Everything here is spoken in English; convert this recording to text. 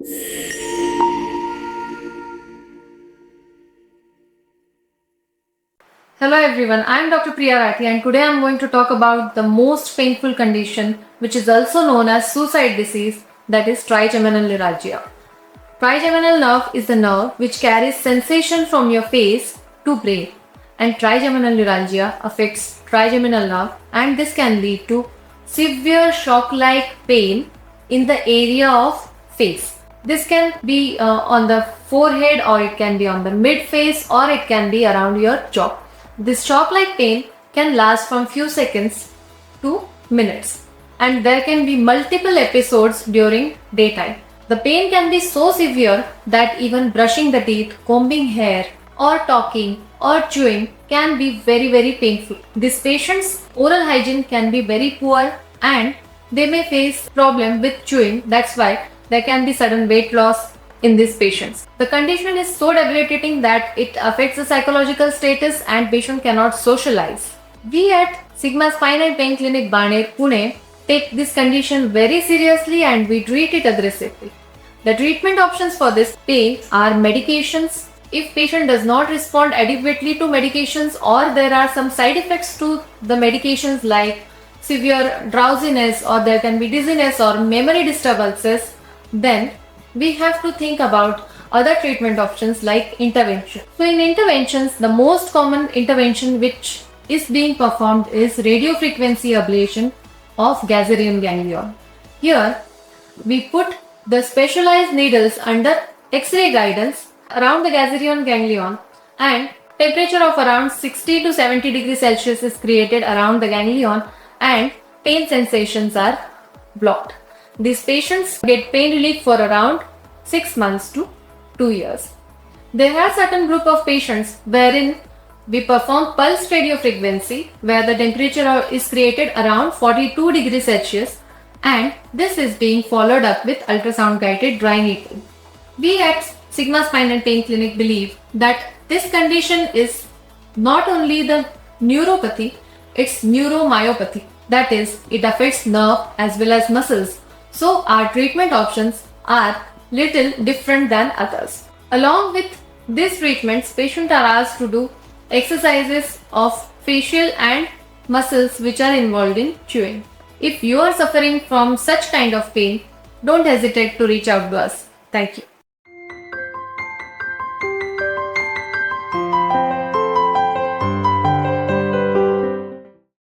Hello everyone, I am Dr. Priya Rathi and today I am going to talk about the most painful condition which is also known as suicide disease, that is trigeminal neuralgia. Trigeminal nerve is the nerve which carries sensation from your face to brain, and trigeminal neuralgia affects trigeminal nerve, and this can lead to severe shock-like pain in the area of face. This can be on the forehead, or it can be on the mid-face, or it can be around your jaw. This shock-like pain can last from few seconds to minutes, and there can be multiple episodes during daytime. The pain can be so severe that even brushing the teeth, combing hair, or talking or chewing can be very painful. These patients' oral hygiene can be very poor and they may face problem with chewing. That's why there can be sudden weight loss in these patients. The condition is so debilitating that it affects the psychological status and patient cannot socialize. We at Sigma Spine and Pain Clinic, Baner, Pune take this condition very seriously and we treat it aggressively. The treatment options for this pain are medications. If patient does not respond adequately to medications, or there are some side effects to the medications like severe drowsiness, or there can be dizziness or memory disturbances, then we have to think about other treatment options like intervention. So in interventions, the most common intervention which is being performed is radiofrequency ablation of Gazerian ganglion. Here we put the specialized needles under X-ray guidance around the Gazerian ganglion, and temperature of around 60 to 70 degrees Celsius is created around the ganglion and pain sensations are blocked. These patients get pain relief for around 6 months to 2 years. There are certain group of patients wherein we perform pulse radiofrequency where the temperature is created around 42 degrees Celsius, and this is being followed up with ultrasound guided dry needling. We at Sigma Spine and Pain Clinic believe that this condition is not only the neuropathy, it's neuromyopathy. That is, it affects nerve as well as muscles. So our treatment options are little different than others. Along with these treatments, patients are asked to do exercises of facial and muscles which are involved in chewing. If you are suffering from such kind of pain, don't hesitate to reach out to us. Thank you.